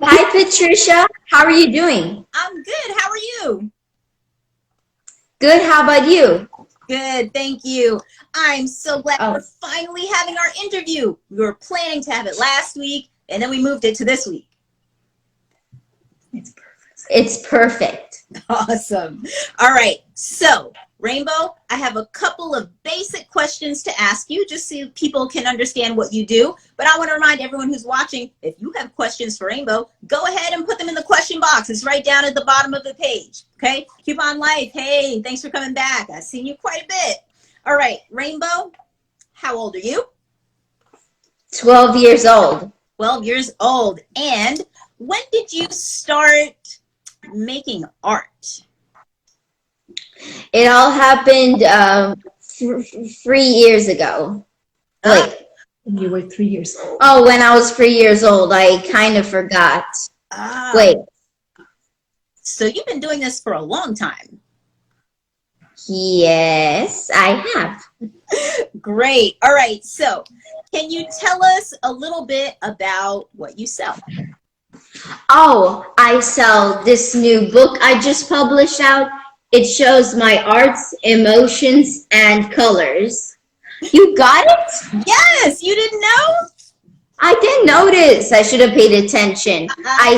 Hi, Patricia. How are you doing? I'm good. How are you? Good. How about you? Good, thank you. I'm so glad we're Oh, finally having our interview. We were planning to have it last week, and then we moved it to this week. it's perfect. Awesome. All right. So, Rainbow, I have a couple of basic questions to ask you just so people can understand what you do. But I want to remind everyone who's watching, if you have questions for Rainbow, go ahead and put them in the question box. It's right down at the bottom of the page. Okay? Keep on life. Hey, thanks for coming back. I've seen you quite a bit. All right, Rainbow, how old are you? 12 years old. 12 years old. And when did you start making art? It all happened 3 years ago. Ah, Wait. You were 3 years old. Oh, when I was 3 years old, I kind of forgot. ah. Wait. So you've been doing this for a long time. Yes, I have. Great. All right. So can you tell us a little bit about what you sell? Oh, I sell this new book I just published out. It shows my arts, emotions, and colors. You got it? Yes, you didn't know? I didn't notice. I should have paid attention. I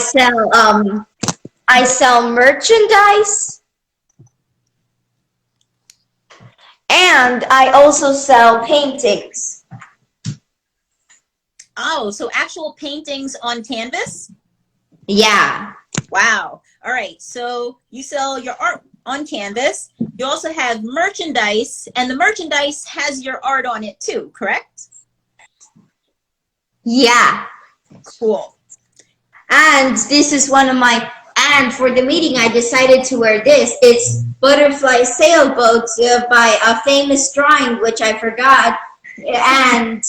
sell merchandise and I also sell paintings. Oh, so actual paintings on canvas? Yeah. Wow. All right. So you sell your art on canvas. You also have merchandise, and the merchandise has your art on it too, correct? Yeah. Cool. And this is one of my, and for the meeting, I decided to wear this. It's Butterfly Sailboat by a famous drawing, which I forgot. And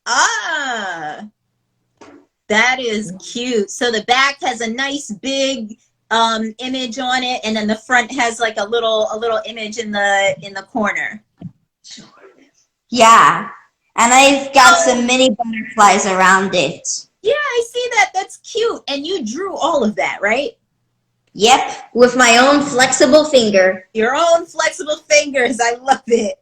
Ah, that is cute. So the back has a nice big image on it, and then the front has like a little image in the corner. yeah. And I've got some mini butterflies around it. Yeah, I see that. That's cute. And you drew all of that, right? Yep, with my own flexible finger. Your own flexible fingers. I love it.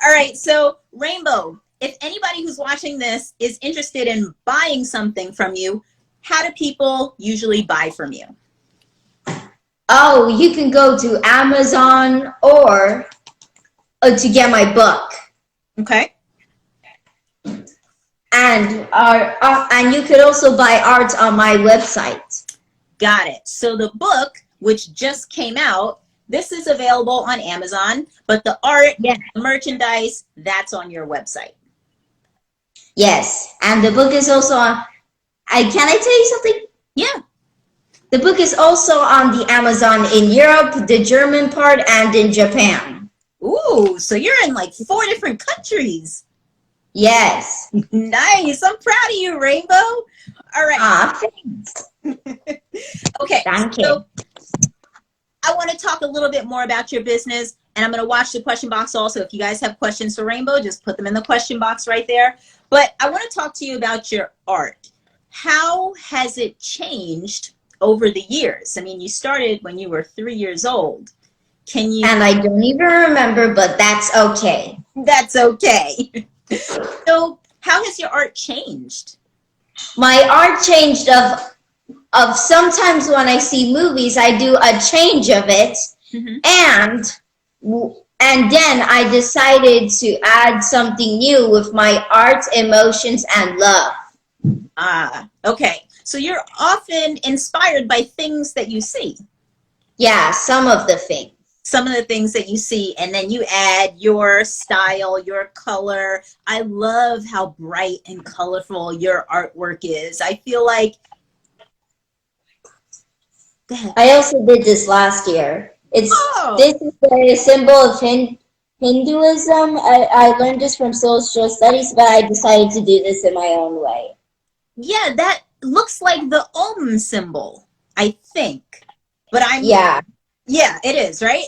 All right. So, Rainbow, if anybody who's watching this is interested in buying something from you, how do people usually buy from you? Oh, you can go to Amazon or to get my book. Okay. And you could also buy art on my website. Got it. So the book, which just came out, this is available on Amazon, but the art, Yeah. the merchandise, that's on your website. Yes, and the book is also on. Can I tell you something? Yeah. The book is also on the Amazon in Europe, the German part, and in Japan. Ooh, so you're in like 4 different countries. Yes. Nice. I'm proud of you, Rainbow. All right. Ah, thanks. Okay. Thank you. So I want to talk a little bit more about your business, and I'm going to watch the question box also. If you guys have questions for Rainbow, just put them in the question box right there. But I want to talk to you about your art. How has it changed over the years? I mean, you started when you were 3 years old. Can you? And I don't even remember, but that's okay. That's okay. So how has your art changed? My art changed of sometimes when I see movies, I do a change of it, and then I decided to add something new with my art, emotions, and love. Ah, okay. So you're often inspired by things that you see. Yeah, some of the things. Some of the things that you see, and then you add your style, your color. I love how bright and colorful your artwork is. I feel like I also did this last year. This is the symbol of Hinduism. I learned this from social studies, but I decided to do this in my own way. Yeah, that looks like the Om symbol, I think. But Yeah. yeah, it is, right?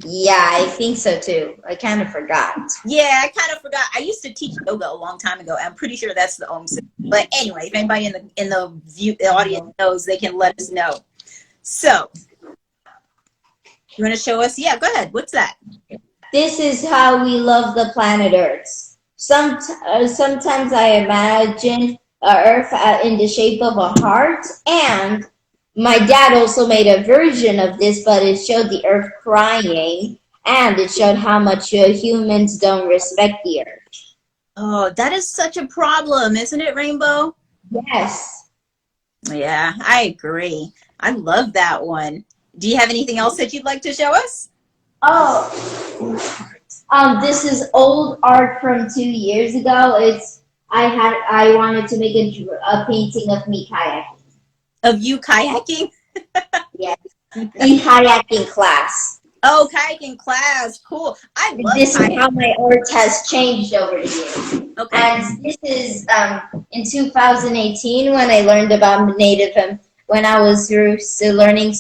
Yeah, I think so too. I kind of forgot. Yeah, I kind of forgot. I used to teach yoga a long time ago. I'm pretty sure that's the Om system. But anyway, if anybody the audience knows, they can let us know. So, you want to show us? Yeah, go ahead. What's that? This is how we love the planet Earth. Sometimes I imagine Earth in the shape of a heart, and my dad also made a version of this, but it showed the Earth crying, and it showed how much humans don't respect the Earth. Oh, that is such a problem, isn't it, Rainbow? Yes. Yeah, I agree. I love that one. Do you have anything else that you'd like to show us? Oh, this is old art from 2 years ago. I wanted to make a painting of me kayaking. Of you kayaking? Yes, in kayaking class. Oh, kayaking class. Cool. I love This kayaking. is how my art has changed over the years. Okay. And this is in 2018 when I learned about when I was learning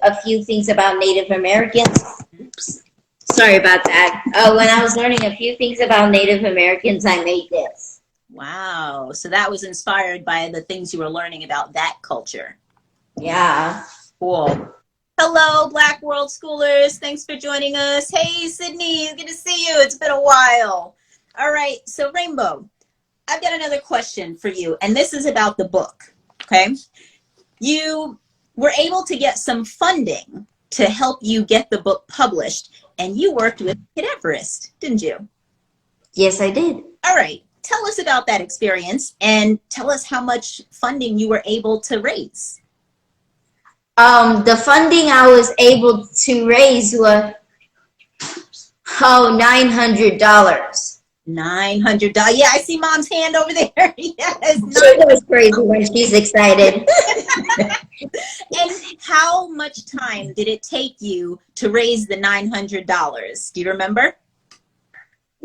a few things about Native Americans. Oops. Sorry about that. When I was learning a few things about Native Americans, I made this. Wow. So that was inspired by the things you were learning about that culture. Yeah. Cool. Hello, Black World Schoolers. Thanks for joining us. Hey, Sydney. Good to see you. It's been a while. All right. So, Rainbow, I've got another question for you, and this is about the book. Okay. You were able to get some funding to help you get the book published, and you worked with Kid Everest, didn't you? Yes, I did. All right. Tell us about that experience and tell us how much funding you were able to raise. The funding I was able to raise was $900. $900. Yeah, I see Mom's hand over there. Yes. She goes crazy when she's excited. And how much time did it take you to raise the $900? Do you remember?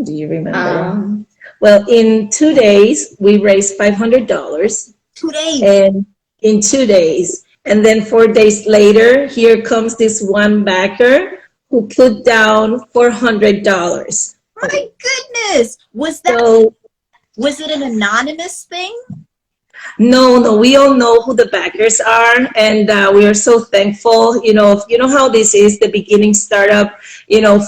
Do you remember? Well, in 2 days, we raised $500. 2 days. And in 2 days. And then 4 days later, here comes this one backer who put down $400. My goodness. Was it an anonymous thing? No, we all know who the backers are, and we are so thankful. You know how this is, the beginning startup,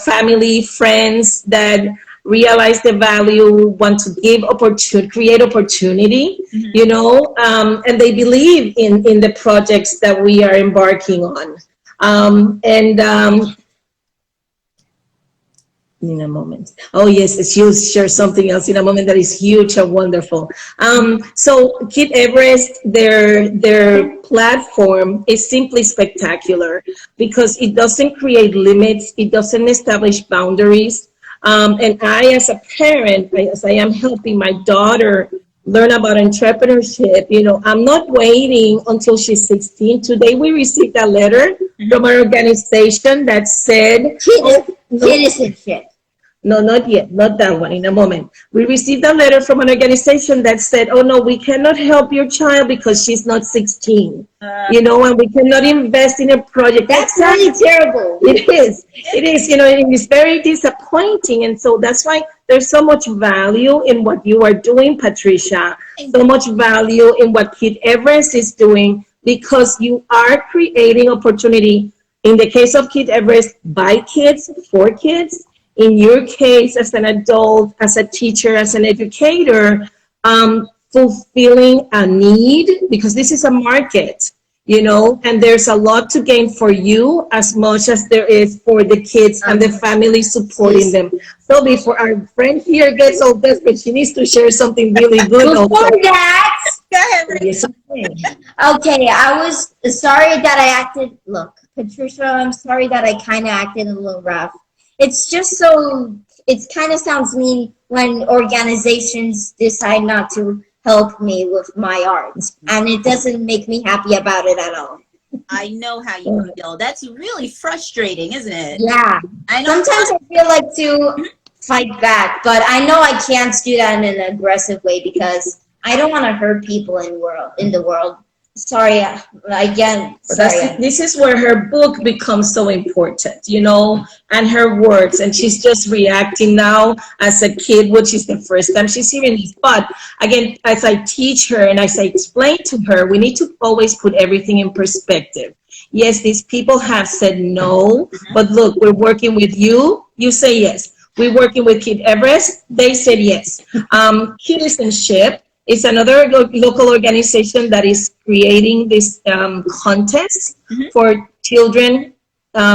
family, friends that realize the value, want to create opportunity, and they believe in the projects that we are embarking on. In a moment. Oh yes, she'll share something else in a moment that is huge and wonderful. So Kid Everest, their platform is simply spectacular because it doesn't create limits, it doesn't establish boundaries. And I, as a parent, as I am helping my daughter learn about entrepreneurship, I'm not waiting until she's 16. Today we received a letter from an organization that said Citizenship. No, not yet. Not that one. In a moment. We received a letter from an organization that said, oh, no, we cannot help your child because she's not 16. And we cannot invest in a project. That's really terrible. It is. It is. It is very disappointing. And so that's why there's so much value in what you are doing, Patricia. So much value in what Kid Everest is doing because you are creating opportunity. In the case of Kid Everest, by kids, for kids. In your case, as an adult, as a teacher, as an educator, fulfilling a need, because this is a market, and there's a lot to gain for you as much as there is for the kids and the family supporting them. So before our friend here gets all desperate, she needs to share something really good. Before that, go ahead, yes, okay, I was sorry that I acted, look, Patricia, I'm sorry that I kind of acted a little rough. It's just it kind of sounds mean when organizations decide not to help me with my art. And it doesn't make me happy about it at all. I know how you feel. That's really frustrating, isn't it? Yeah. I know. Sometimes I feel like to fight back, but I know I can't do that in an aggressive way because I don't want to hurt people in the world. sorry, again, But this is where her book becomes so important, and her words. And she's just reacting now as a kid, which is the first time she's hearing this. But again, as I teach her and as I explain to her, we need to always put everything in perspective. Yes, these people have said no, but look, we're working with you. You say yes. We're working with Kid Everest. They said yes. Citizenship is another local organization that is creating this contest for children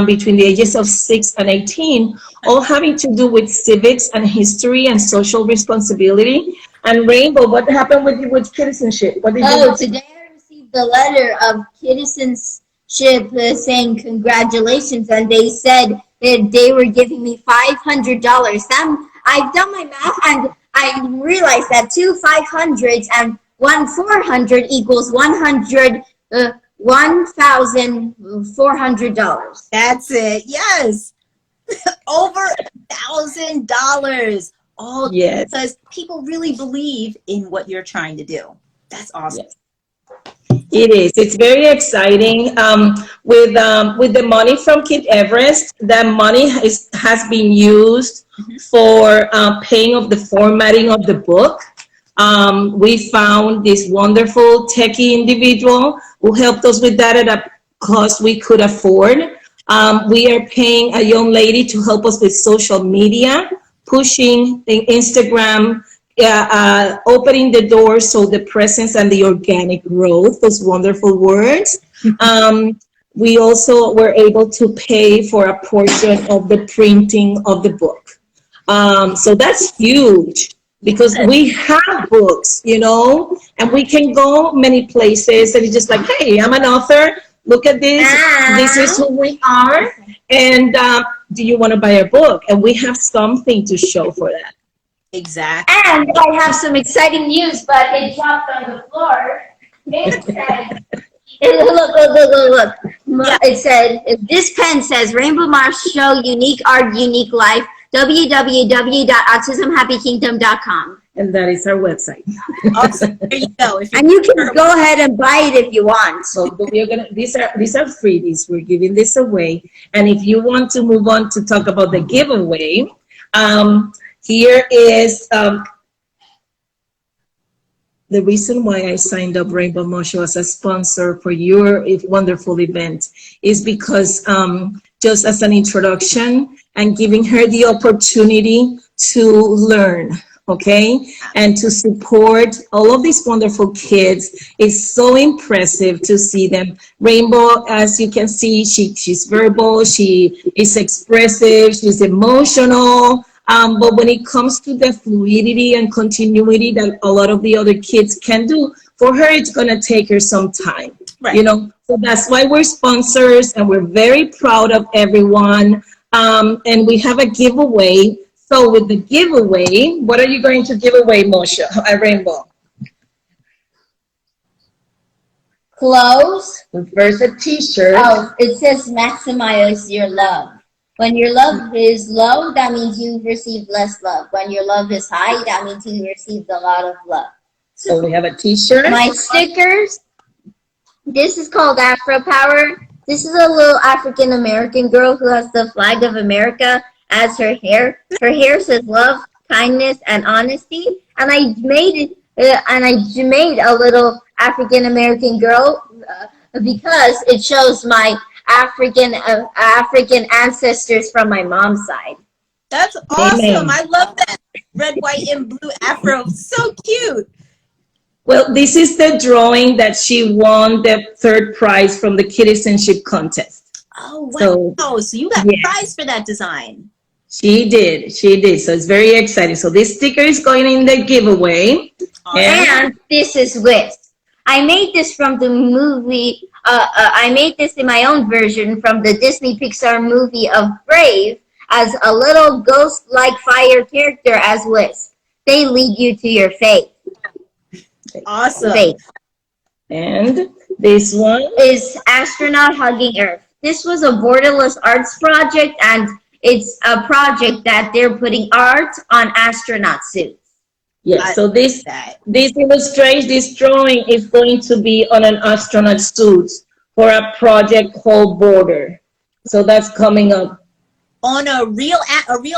between the ages of 6 and 18, all having to do with civics and history and social responsibility. And Rainbow, what happened with citizenship? What did you today I received a letter of citizenship saying congratulations, and they said that they were giving me $500. I've done my math, and I realized that 2 500s and 1 400 equals $1,400. That's it. Yes. Over $1,000. All because people really believe in what you're trying to do. That's awesome. Yes. It is. It's very exciting. With the money from Kid Everest, that money has been used for paying of the formatting of the book. We found this wonderful techie individual who helped us with that at a cost we could afford. We are paying a young lady to help us with social media, pushing the Instagram, opening the doors so the presence and the organic growth, those wonderful words. We also were able to pay for a portion of the printing of the book. So that's huge because we have books, and we can go many places and it's just like, hey, I'm an author. Look at this. This is who we are. And do you want to buy a book? And we have something to show for that. Exactly. And I have some exciting news, but it dropped on the floor. It said, look. Yeah. It said, this pen says, Rainbow Mars Show, Unique Art, Unique Life, www.autismhappykingdom.com. And that is our website. Awesome. There you go. And you can go ahead and buy it if you want. So these are freebies. We're giving this away. And if you want to move on to talk about the giveaway, here is the reason why I signed up Rainbow Motion as a sponsor for your wonderful event is because just as an introduction and giving her the opportunity to learn, okay, and to support all of these wonderful kids. Is so impressive to see them. Rainbow, as you can see, she's verbal, she is expressive, she's emotional. But when it comes to the fluidity and continuity that a lot of the other kids can do, for her, it's going to take her some time, right. So that's why we're sponsors and we're very proud of everyone. And we have a giveaway. So with the giveaway, what are you going to give away, Moshe, Rainbow? Clothes. First, a t-shirt. Oh, it says maximize your love. When your love is low, that means you receive less love. When your love is high, that means you received a lot of love. So we have a t-shirt. My stickers. This is called Afro Power. This is a little African American girl who has the flag of America as her hair. Her hair says love, kindness, and honesty. And I made a little African American girl because it shows my African ancestors from my mom's side. That's awesome. Amen. I love that red, white, and blue afro. So cute. Well, this is the drawing that she won the third prize from the citizenship contest. Oh, wow. So you got a prize for that design. She did. So it's very exciting. So this sticker is going in the giveaway. And this is Whisk. I made this from the movie. I made this in my own version from the Disney Pixar movie of Brave as a little ghost-like fire character as Wisp. They lead you to your fate. Awesome. Fate. And this one is Astronaut Hugging Earth. This was a borderless arts project, and it's a project that they're putting art on astronaut suits. Yes, I so this that. this illustration, this drawing is going to be on an astronaut suit for a project called Border. So that's coming up. On a real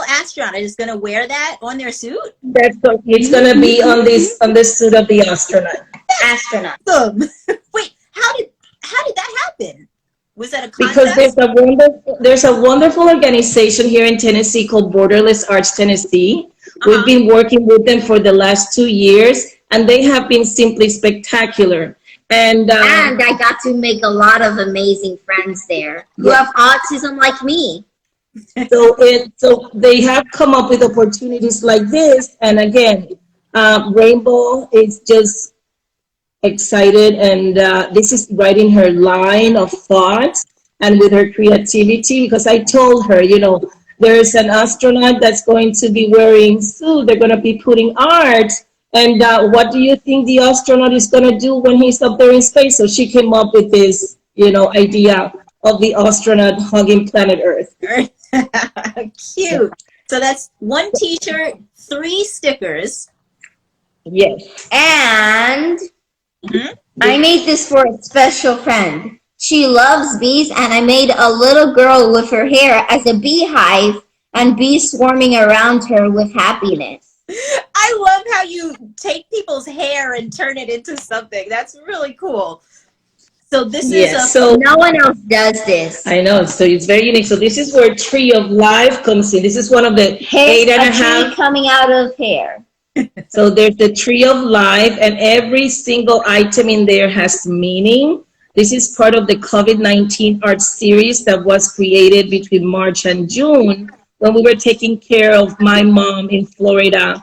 astronaut is going to wear that on their suit. It's gonna be on this suit of the astronaut. Astronaut. Awesome. Wait, how did that happen? Was that a Because contest? there's a wonderful organization here in Tennessee called Borderless Arts Tennessee. We've Uh-huh. been working with them for the last 2 years, and they have been simply spectacular. And And I got to make a lot of amazing friends there who yeah, have autism like me. so they have come up with opportunities like this. And again, Rainbow is just excited, and this is right in her line of thoughts and with her creativity, because I told her, there's an astronaut that's going to be wearing suit, they're going to be putting art, and what do you think the astronaut is going to do when he's up there in space? So she came up with this idea of the astronaut hugging planet Earth. Cute. So that's one t-shirt, 3 stickers. Yes. And Mhm. I made this for a special friend. She loves bees, and I made a little girl with her hair as a beehive and bees swarming around her with happiness. I love how you take people's hair and turn it into something. That's really cool. So this is Yes. a So No one else does this. I know. So it's very unique. So this is where Tree of Life comes in. This is one of the eight and a A tree half. coming out of hair. So there's the Tree of Life, and every single item in there has meaning. This is part of the COVID-19 art series that was created between March and June when we were taking care of my mom in Florida,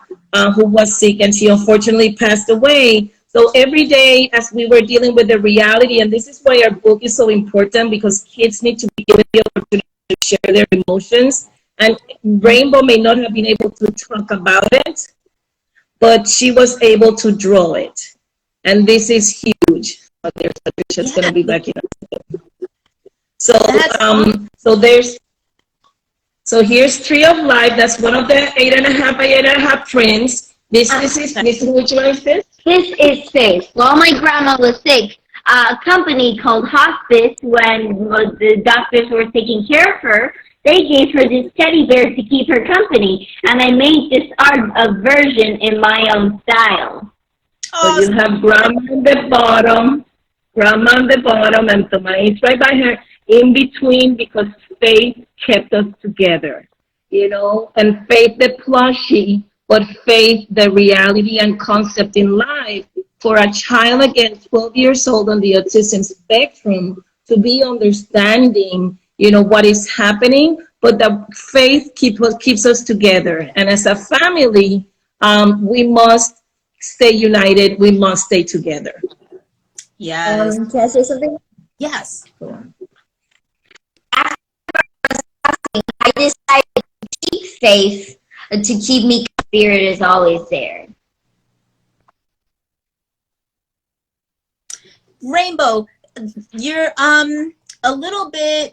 who was sick, and she unfortunately passed away. So every day, as we were dealing with the reality, and this is why our book is so important, because kids need to be given the opportunity to share their emotions. And Rainbow may not have been able to talk about it, but she was able to draw it. And this is huge. There's Patricia's yeah, going to be back in. So, that's awesome. so here's Tree of Life. That's one of the 8.5 by 8.5 prints. This is which one is this? This is safe. While my grandma was sick, a company called Hospice, when the doctors were taking care of her, they gave her this teddy bear to keep her company. And I made this art version in my own style. So you have grandma on the bottom, and Tomais right by her, in between, because faith kept us together, and faith the plushie, but faith the reality and concept in life for a child, again, 12 years old on the autism spectrum, to be understanding, what is happening, but the faith keeps us together. And as a family, we must stay united. We must stay together. Yes. Can I say something? Yes. I decided to keep faith, to keep me. Spirit is always there. Rainbow, you're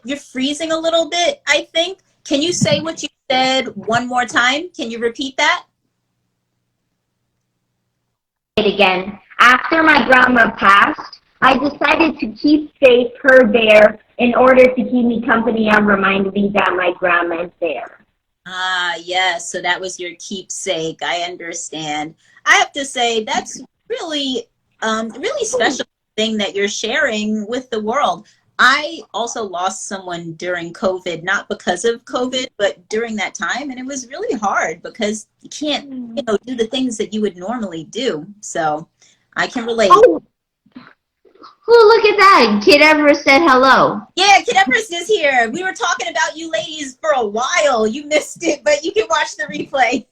you're freezing a little bit, I think. Can you say what you said one more time? Can you repeat that? Again, after my grandma passed, I decided to keep faith her there in order to keep me company and remind me that my grandma is there. Ah, yes. So that was your keepsake. I understand. I have to say that's really, really special thing that you're sharing with the world. I also lost someone during COVID, not because of COVID, but during that time, and it was really hard because you can't, do the things that you would normally do. So I can relate. Oh, look at that! Kid Everest said hello. Yeah, Kid Everest is here. We were talking about you ladies for a while. You missed it, but you can watch the replay.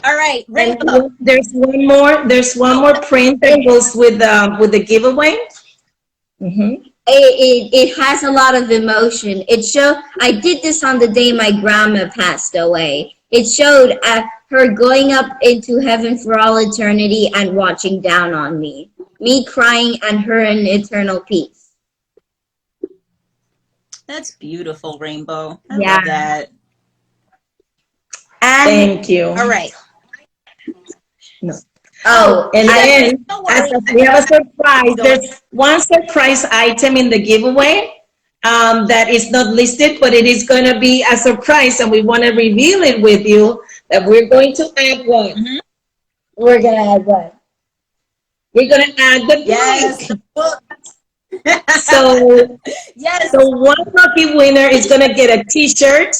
All right, Rainbow. There's one more. There's one more print that goes with the giveaway. Mm-hmm. It has a lot of emotion. I did this on the day my grandma passed away. It showed her going up into heaven for all eternity and watching down on me crying, and her in eternal peace. That's beautiful, Rainbow. I love that. And thank you. All right. No. Oh, And then, Don't as worry. we have a surprise, there's one surprise item in the giveaway that is not listed, but it is going to be a surprise, and we want to reveal it with you. That we're going to add what? we're gonna add what? We're going to add the Yes, book. the book. So, Yes. so one lucky winner is going to get a T-shirt,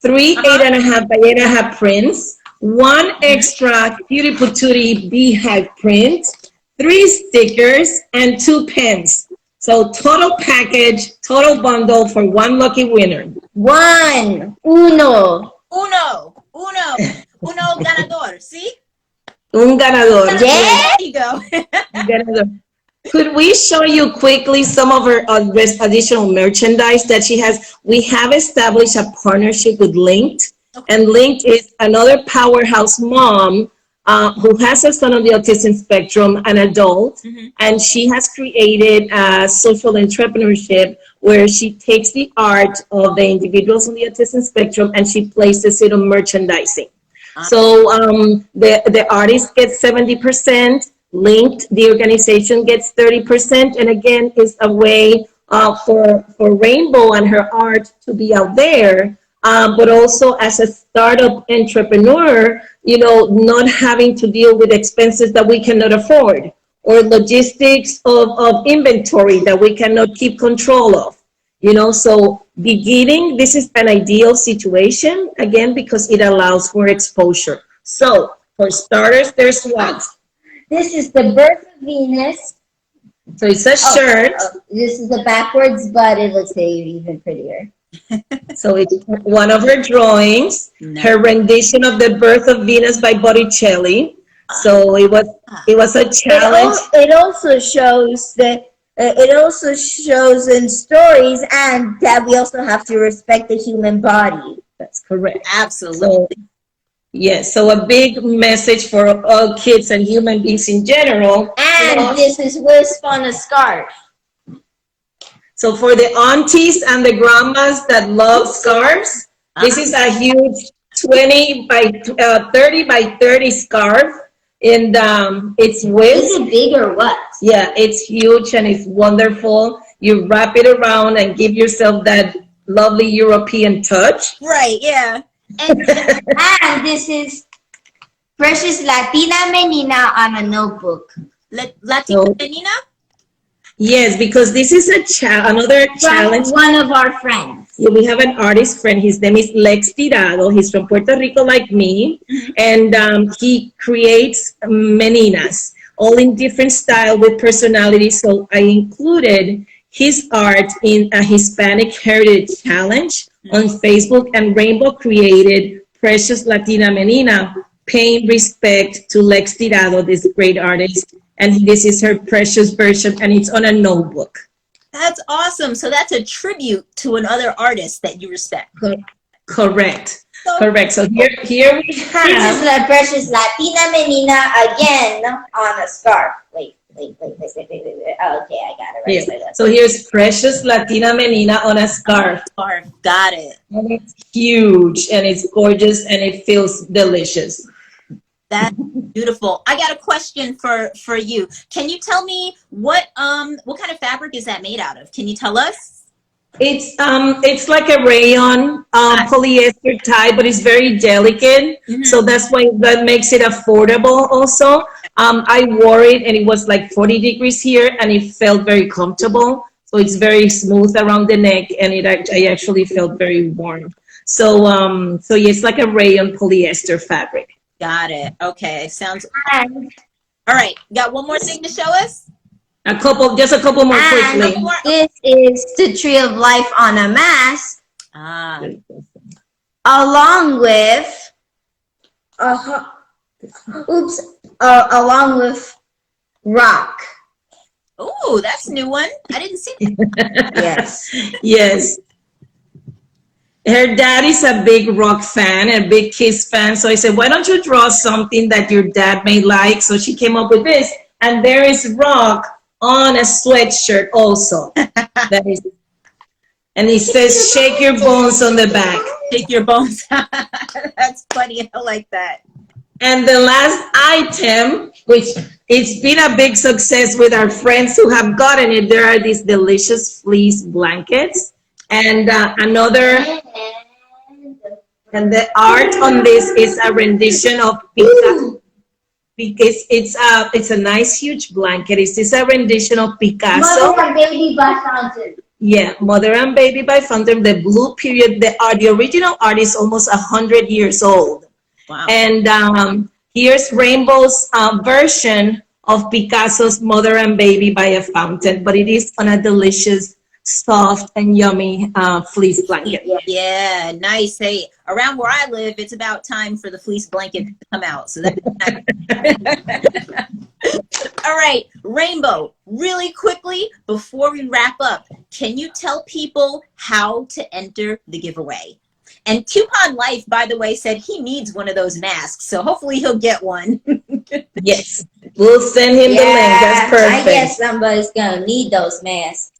3 8.5 by 8.5 prints, one extra Cutie Patootie beehive print, 3 stickers, and 2 pens. So total package, total bundle for one lucky winner. Uno. Uno ganador. See? Un ganador. Yeah. There you go. Ganador. Could we show you quickly some of her additional merchandise that she has? We have established a partnership with Linked, and Linked is another powerhouse mom who has a son on the autism spectrum, an adult, and she has created a social entrepreneurship where she takes the art of the individuals on the autism spectrum and she places it on merchandising. So the artist gets 70%, Linked, the organization, gets 30%, and again, is a way for Rainbow and her art to be out there, but also as a startup entrepreneur, you know, not having to deal with expenses that we cannot afford or logistics of inventory that we cannot keep control of. You know, so beginning, this is an ideal situation, again, because it allows for exposure. So for starters, there's what? This is the birth of Venus. So it's a shirt. This is the backwards, but it looks even prettier. So it's one of her drawings, her rendition of the birth of Venus by Botticelli. So it was a challenge. It also shows that it also shows in stories, and that we also have to respect the human body. That's correct. Absolutely. So, yes, so a big message for all kids and human beings in general. And this is wisp on a scarf. So for the aunties and the grandmas that love scarves, this is a huge 20 by 30 by 30 scarf. And it's wisp. Is it big or what? Yeah, it's huge and it's wonderful. You wrap it around and give yourself that lovely European touch. Right, yeah. And this is Precious Latina Menina on a notebook. Latina Menina? Yes, because this is another challenge. One of our friends. Yeah, we have an artist friend. His name is Lex Tirado. He's from Puerto Rico, like me, and he creates meninas, all in different style with personality. So I included his art in a Hispanic Heritage Challenge on Facebook, and Rainbow created Precious Latina Menina, paying respect to Lex Tirado, this great artist. And this is her precious version, and it's on a notebook. That's awesome. So that's a tribute to another artist that you respect. Correct. So, correct. So here we have. This is the Precious Latina Menina again on a scarf. Wait. Oh, okay, I got it right. Yeah. So here's Precious Latina Menina on a scarf. Got it. And it's huge, and it's gorgeous, and it feels delicious. That's beautiful. I got a question for you. Can you tell me what kind of fabric is that made out of? Can you tell us? It's like a rayon polyester type, but it's very delicate. So that's why that makes it affordable also. I wore it and it was like 40 degrees here and it felt very comfortable. So it's very smooth around the neck and I actually felt very warm. So yeah, it's like a rayon polyester fabric. Got it. Okay. Sounds all right. Got one more thing to show us? Just a couple more quickly. This is the Tree of Life on a mask. Along with along with rock. Oh, that's a new one. I didn't see that. Yes. Yes. Her dad is a big rock fan, a big Kiss fan. So I said, why don't you draw something that your dad may like? So she came up with this. And there is rock on a sweatshirt also. That is, and it says, shake your bones on the back. Shake your bones. That's funny. I like that. And the last item, which it's been a big success with our friends who have gotten it, there are these delicious fleece blankets. And and the art on this is a rendition of Picasso. Because it's a nice huge blanket. It's a rendition of Picasso. Mother and Baby by Fountain. Yeah, Mother and Baby by Fountain. The blue period. The original art is almost 100 years old. Wow. And here's Rainbow's version of Picasso's Mother and Baby by a Fountain, but it is on a delicious, soft, and yummy fleece blanket. Yeah, nice. Hey, around where I live, it's about time for the fleece blanket to come out. So that's nice. All right, Rainbow, really quickly, before we wrap up, can you tell people how to enter the giveaway? And Coupon Life, by the way, said he needs one of those masks, so hopefully he'll get one. Yes, we'll send him the link. That's perfect. I guess somebody's gonna need those masks.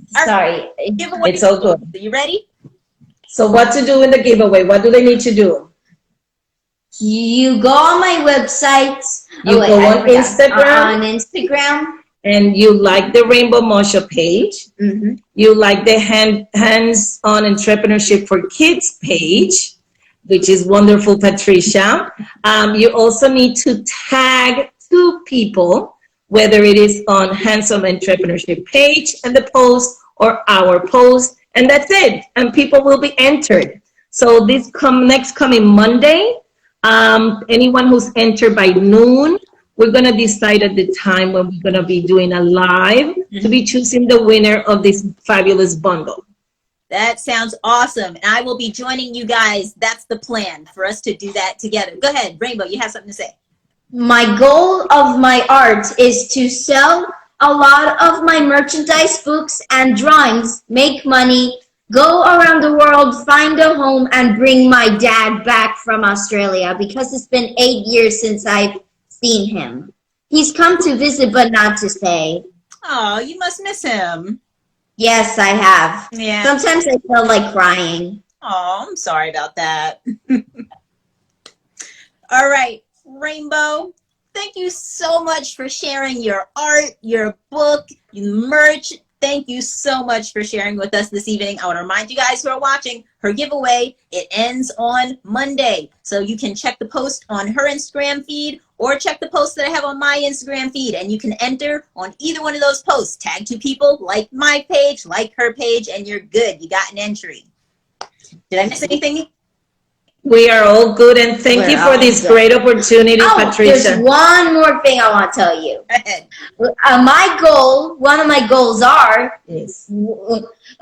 Sorry, giveaway. It's all good. Are you ready? So what to do in the giveaway? What do they need to do? You go on my website. You go on Instagram. On Instagram. And you like the Rainbow Motion page. Mm-hmm. You like the hands-on entrepreneurship for kids page, which is wonderful, Patricia. You also need to tag 2 people, whether it is on hands-on entrepreneurship page and the post or our post, and that's it. And people will be entered. So this next coming Monday, anyone who's entered by noon, we're going to decide at the time when we're going to be doing a live to be choosing the winner of this fabulous bundle. That sounds awesome. And I will be joining you guys. That's the plan for us to do that together. Go ahead, Rainbow, you have something to say. My goal of my art is to sell a lot of my merchandise, books, and drawings, make money, go around the world, find a home, and bring my dad back from Australia because it's been 8 years since I've seen him. He's come to visit, but not to stay. Oh, you must miss him. Yes, I have. Yeah. Sometimes I feel like crying. Oh, I'm sorry about that. All right, Rainbow, thank you so much for sharing your art, your book, your merch. Thank you so much for sharing with us this evening. I want to remind you guys who are watching, her giveaway, it ends on Monday. So you can check the post on her Instagram feed or check the post that I have on my Instagram feed, and you can enter on either one of those posts. Tag 2 people, like my page, like her page, and you're good. You got an entry. Did I miss anything? We are all good, and thank you for this great opportunity, Patricia. There's one more thing I want to tell you. Go ahead. One of my goals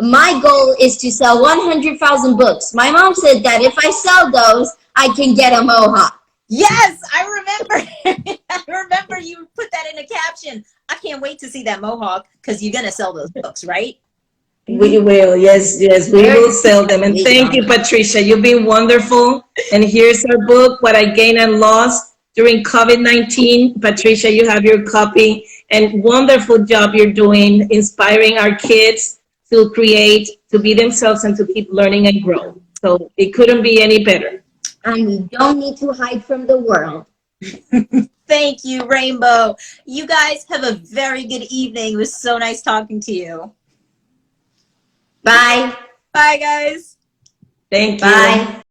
my goal is to sell 100,000 books. My mom said that if I sell those, I can get a mohawk. Yes, I remember. I remember you put that in a caption. I can't wait to see that mohawk because you're going to sell those books, right? We will, yes, we will sell them. And thank you, Patricia. You've been wonderful. And here's our book, What I Gained and Lost During COVID-19. Patricia, you have your copy. And wonderful job you're doing, inspiring our kids to create, to be themselves, and to keep learning and grow. So it couldn't be any better. And we don't need to hide from the world. Thank you, Rainbow. You guys have a very good evening. It was so nice talking to you. Bye. Bye, guys. Thank you. Bye.